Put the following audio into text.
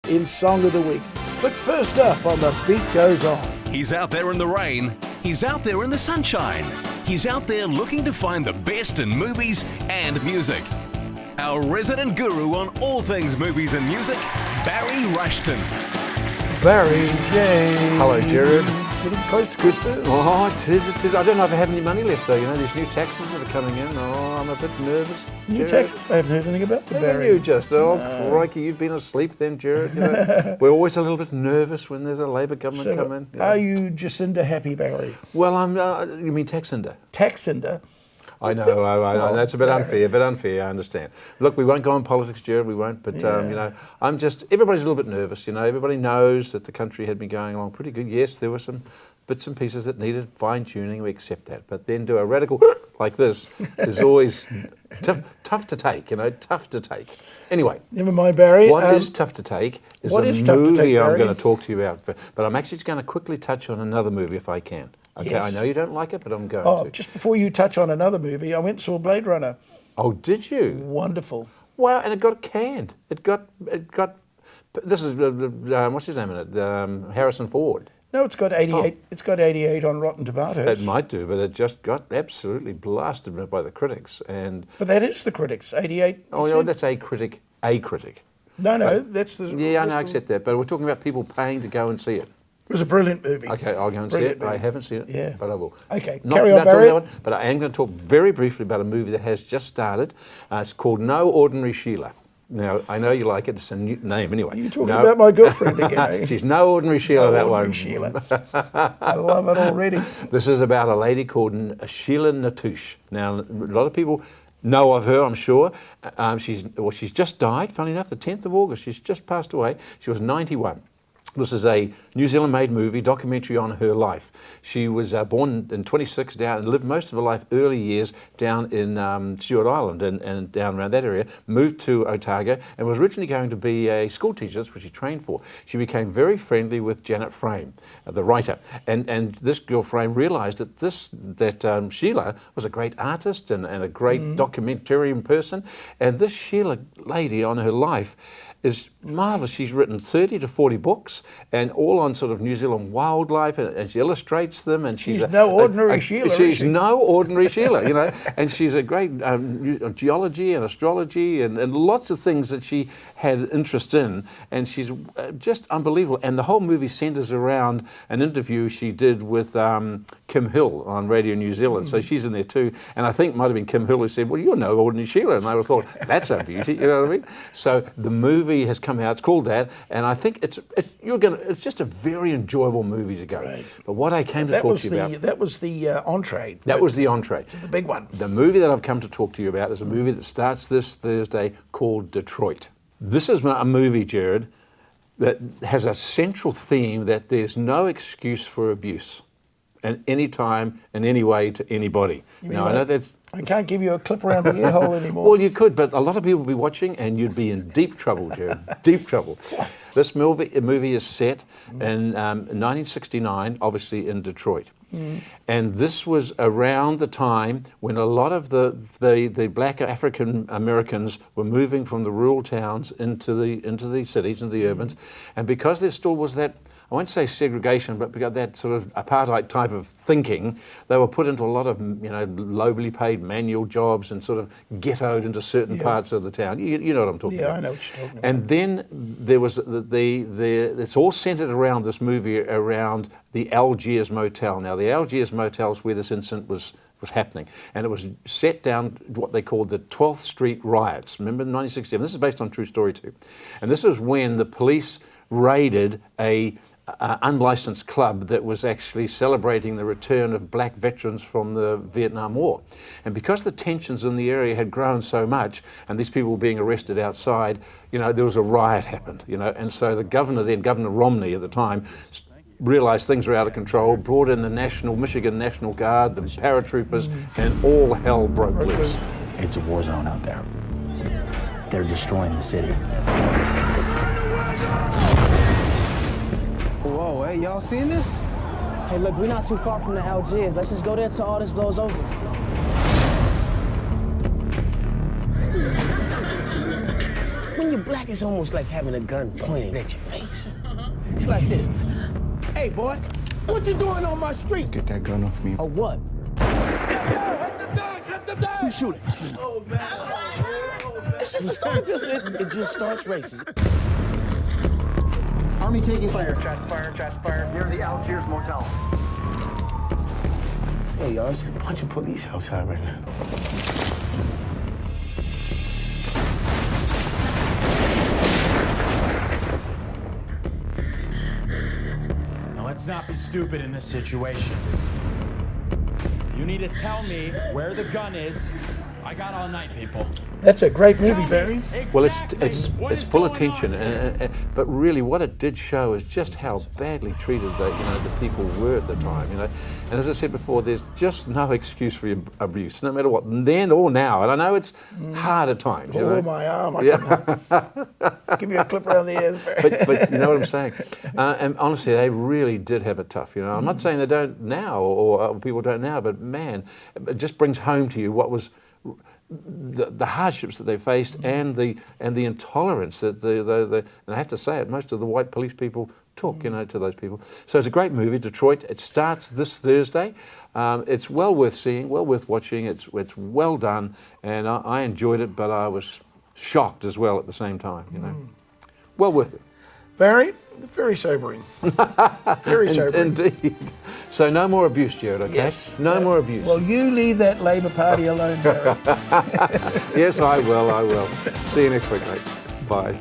in Song of the Week. But first up on The Beat Goes On. He's out there in the rain. He's out there in the sunshine. He's out there looking to find the best in movies and music. Our resident guru on all things movies and music, Barry Rushton. Barry J. Hello, Jared. Getting close to Christmas. Oh, it is. I don't know if I have any money left, though. You know, these new taxes that are coming in. Oh, I'm a bit nervous. New Jared. taxes? I haven't heard anything about the Haven't Barry. you just? Oh, crikey, you've been asleep then, Jared. You know, we're always a little bit nervous when there's a Labor government come in. You know. Are you Jacinda happy, Barry? Well, I'm. You mean Taxinder? Taxinder? I know, I know. That's a bit Barry. unfair, I understand. Look, we won't go on politics, Jared, we won't, but, you know, everybody's a little bit nervous, you know, everybody knows that the country had been going along pretty good. Yes, there were some bits and pieces that needed fine-tuning, we accept that, but then do a radical like this is always tough to take, you know, tough to take. Anyway. Never mind, Barry. What is tough to take is a movie I'm going to talk to you about, but I'm actually just going to quickly touch on another movie if I can. Okay, Yes. I know you don't like it, but I'm going to. Just before you touch on another movie, I went and saw Blade Runner. Oh, did you? Wonderful. Wow, and it got canned. It got. This is what's his name in it? Harrison Ford. No, it's got 88. Oh. It's got 88 on Rotten Tomatoes. It might do, but it just got absolutely blasted by the critics. But that is the critics. 88. Oh no, that's a critic. A critic. No, that's the. Yeah, I know, I accept that. But we're talking about people paying to go and see it. It was a brilliant movie. Okay, I'll go and see it. I haven't seen it, but I will. Okay, Not carry on, Barry. That one, but I am going to talk very briefly about a movie that has just started. It's called No Ordinary Sheila. Now, I know you like it. It's a new name anyway. You're talking about my girlfriend again, eh? She's No Ordinary Sheila, that one. Sheila. I love it already. This is about a lady called Sheila Natouche. Now, a lot of people know of her, I'm sure. She's just died, funny enough, the 10th of August. She's just passed away. She was 91. This is a New Zealand-made movie, documentary on her life. She was born in 26 down and lived most of her life, early years, down in Stewart Island and down around that area, moved to Otago and was originally going to be a school teacher. That's what she trained for. She became very friendly with Janet Frame, the writer. And this girl Frame realised that Sheila was a great artist and a great documentarian person. And this Sheila lady on her life is marvellous. She's written 30 to 40 books, and all on sort of New Zealand wildlife, and she illustrates them. And she's no ordinary Sheila. She's no ordinary Sheila, you know. And she's a great geology and astrology and lots of things that she had interest in. And she's just unbelievable. And the whole movie centres around an interview she did with Kim Hill on Radio New Zealand. So she's in there too. And I think it might have been Kim Hill who said, "Well, you're no ordinary Sheila." And I thought, that's a beauty, you know what I mean? So the movie has come out. It's called that, and I think it's just a very enjoyable movie to go. Right. But what I came to talk to you about, that was the entree. That was the entree. The big one. The movie that I've come to talk to you about is a movie that starts this Thursday called Detroit. This is a movie, Jared, that has a central theme that there's no excuse for abuse, at any time, in any way, to anybody. Now, I know that's. I can't give you a clip around the ear hole anymore. Well, you could, but a lot of people will be watching, and you'd be in deep trouble, Jared. Deep trouble. This movie is set in 1969, obviously in Detroit, and this was around the time when a lot of the black African Americans were moving from the rural towns into the cities, into the urbans, and because there still was that, I won't say segregation, but because that sort of apartheid type of thinking, they were put into a lot of, you know, lowly paid manual jobs and sort of ghettoed into certain parts of the town. You know what I'm talking about. Yeah, I know what you're talking about. And then there was it's all centered around this movie, around the Algiers Motel. Now, the Algiers Motel is where this incident was happening, and it was set down what they called the 12th Street riots. Remember, in 1967. This is based on true story too, and this was when the police raided a unlicensed club that was actually celebrating the return of black veterans from the Vietnam War. And because the tensions in the area had grown so much, and these people were being arrested outside, you know, there was a riot happened, you know, and so the governor then, Governor Romney at the time, realised things were out of control, brought in the Michigan National Guard, the paratroopers, and all hell broke loose. It's a war zone out there. They're destroying the city. Whoa, hey, y'all seen this? Hey, look, we're not too far from the Algiers. Let's just go there till all this blows over. When you're black is almost like having a gun pointed at your face. It's like this. Hey, boy, what you doing on my street? Get that gun off me. Or what? Hit the dog, hit the dog! You shoot it. Oh, man. It's just a start. It just starts racing. Army taking fire. Shots fired. Near the Algiers Motel. Hey, y'all, there's a bunch of police outside right now. Now, let's not be stupid in this situation. You need to tell me where the gun is. I got all night, people. That's a great movie, Barry. Well, it's full of tension, but really, what it did show is just how badly treated the people were at the time. And as I said before, there's just no excuse for abuse, no matter what, then or now. And I know it's hard at times. Oh, my arm! Give me a clip around the ears, Barry. but you know what I'm saying. And honestly, they really did have it tough. I'm not saying they don't now, or people don't now, but man, it just brings home to you what was. The hardships that they faced and the intolerance that and I have to say it, most of the white police people took to those people. So it's a great movie, Detroit. It starts this Thursday. It's well worth seeing, well worth watching. It's well done, and I enjoyed it, but I was shocked as well at the same time. Well worth it. Barry, very sobering. Very sobering. Indeed. So no more abuse, Jared, okay? Yes. No more abuse. Well, you leave that Labour Party alone, Barry. Yes, I will. See you next week, mate. Bye.